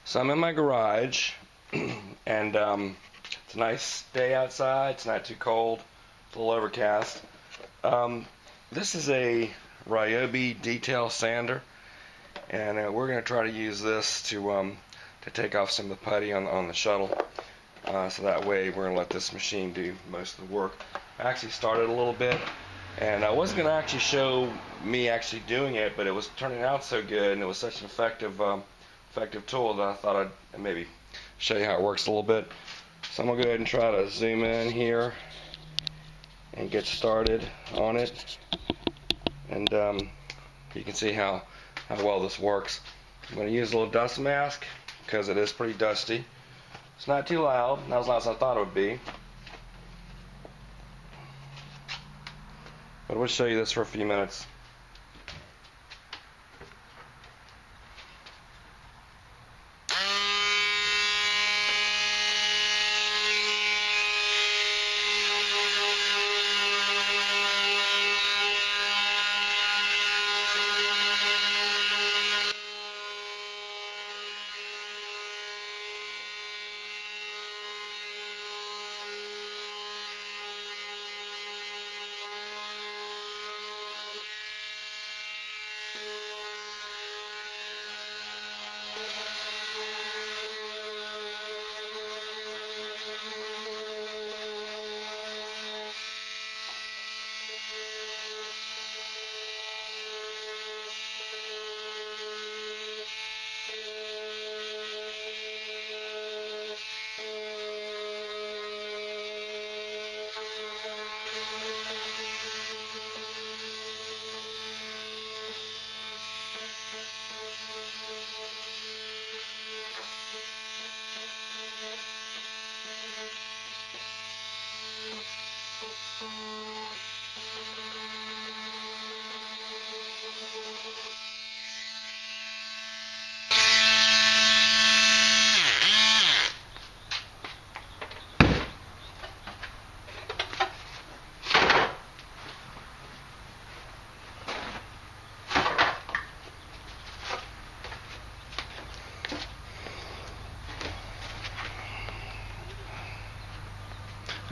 So I'm in my garage, and it's a nice day outside. It's not too cold. It's a little overcast. Um, this is a Ryobi detail sander, and we're going to try to use this to take off some of the putty on the shuttle. So that way we're going to let this machine do most of the work. I actually started a little bit, and I wasn't going to actually show me actually doing it, but it was turning out so good, and it was such an effective tool that I thought I'd maybe show you how it works a little bit. So I'm going to go ahead and try to zoom in here and get started on it, and you can see how well this works. I'm going to use a little dust mask because it is pretty dusty. It's not too loud, not as loud as I thought it would be. But we'll show you this for a few minutes.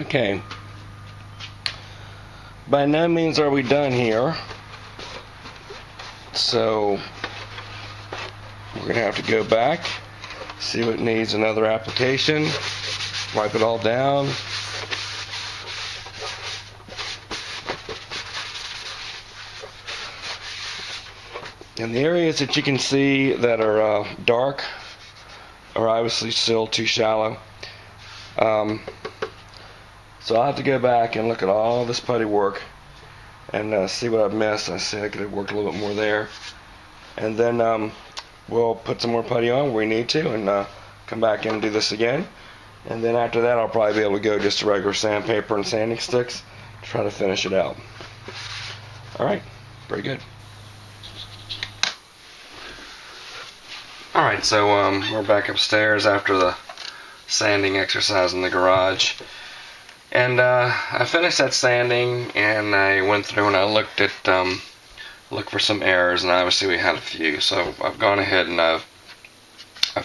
Okay, by no means are we done here, so we're going to have to go back, see what needs another application, wipe it all down. And the areas that you can see that are dark are obviously still too shallow. So I'll have to go back and look at all this putty work and see what I've missed. I see I could have worked a little bit more there. And then we'll put some more putty on where we need to and come back and do this again. And then after that I'll probably be able to go just to regular sandpaper and sanding sticks to try to finish it out. Alright, very good. Alright, so we're back upstairs after the sanding exercise in the garage. And I finished that sanding, and I went through and I looked for some errors, and obviously we had a few. So I've gone ahead and I've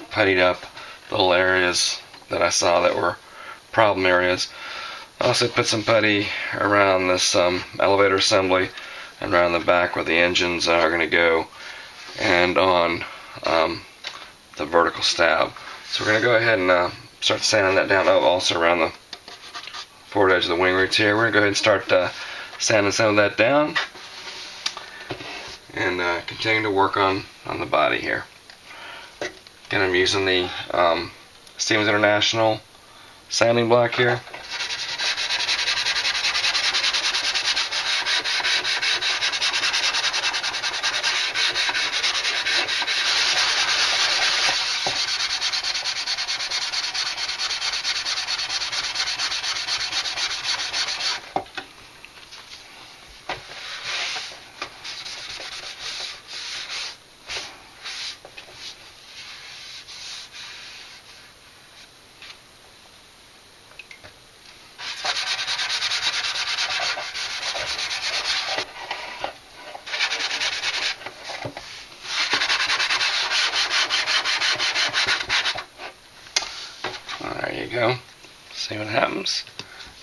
puttied up the little areas that I saw that were problem areas. I also put some putty around this elevator assembly and around the back where the engines are going to go, and on the vertical stab. So we're going to go ahead and start sanding that down. Oh, also around the forward edge of the wing roots here. We're going to go ahead and start sanding some of that down and continue to work on the body here. Again, I'm using the Stevens International sanding block here.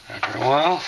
After a while.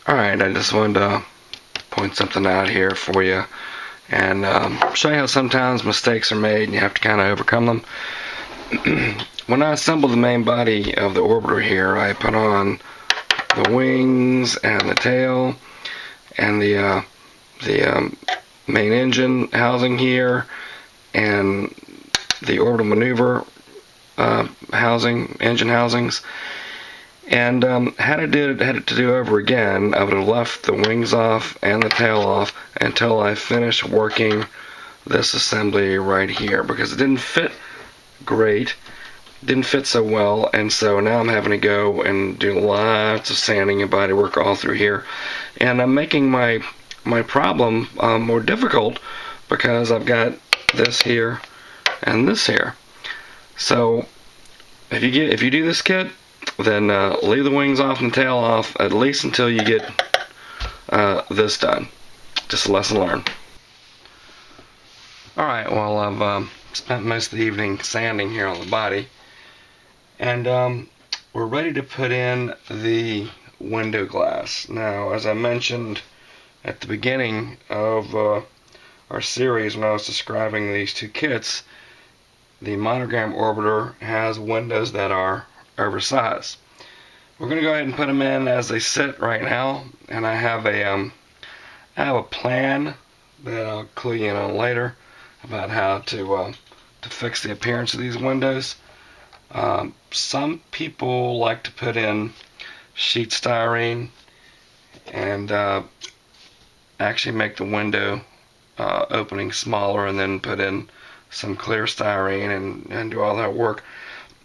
Alright, I just wanted to point something out here for you and show you how sometimes mistakes are made and you have to kind of overcome them. When I assembled the main body of the orbiter here, I put on the wings and the tail and the main engine housing here and the orbital maneuver engine housings. And had it to do over again, I would have left the wings off and the tail off until I finished working this assembly right here, because it didn't fit great, didn't fit so well, and so now I'm having to go and do lots of sanding and body work all through here, and I'm making my problem more difficult because I've got this here and this here. So if you do this kit, then leave the wings off and the tail off at least until you get this done. Just a lesson learned. Alright, well, I've spent most of the evening sanding here on the body, and we're ready to put in the window glass. Now, as I mentioned at the beginning of our series when I was describing these two kits, the Monogram orbiter has windows that are oversized. We're going to go ahead and put them in as they sit right now, and I have a plan that I'll clue you in on later about how to fix the appearance of these windows. Some people like to put in sheet styrene and actually make the window opening smaller and then put in some clear styrene and do all that work.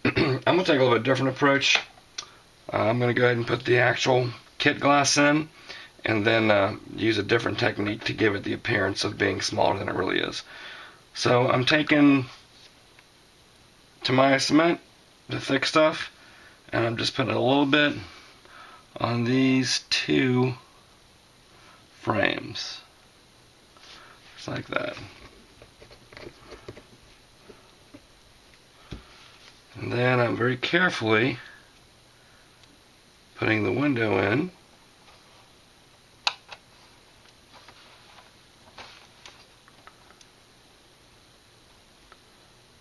I'm going to take a little bit different approach. I'm going to go ahead and put the actual kit glass in, and then use a different technique to give it the appearance of being smaller than it really is. So I'm taking Tamiya cement, the thick stuff, and I'm just putting a little bit on these two frames, just like that. And then I'm very carefully putting the window in.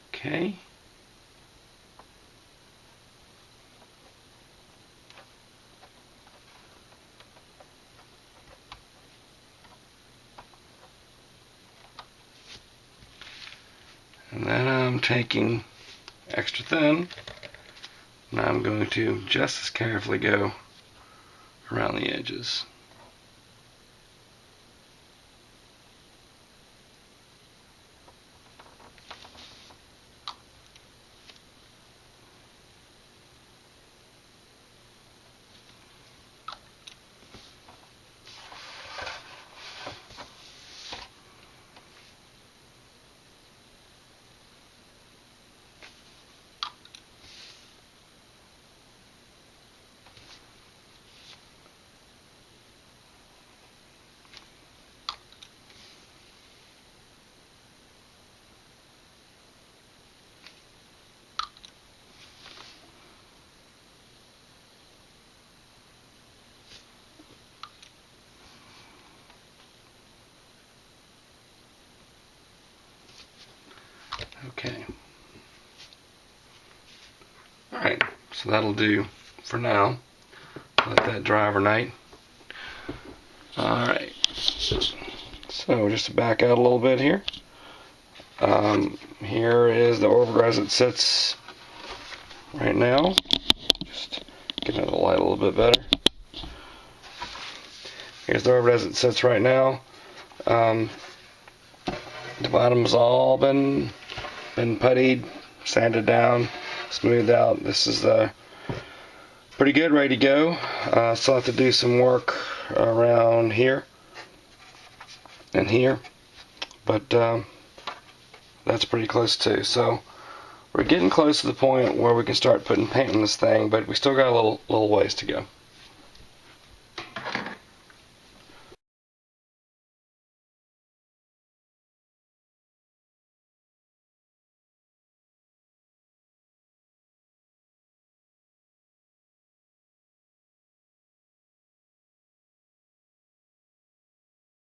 Okay. And then I'm taking extra thin, and I'm going to just as carefully go around the edges. Okay. Alright, so that'll do for now. Let that dry overnight. Alright. So just to back out a little bit here. Here is the orbiter as it sits right now. Just getting the light a little bit better. Here's the orbiter as it sits right now. The bottom's all been puttied, sanded down, smoothed out. This is pretty good, ready to go. Still have to do some work around here and here, but that's pretty close too. So we're getting close to the point where we can start putting paint on this thing, but we still got a little ways to go.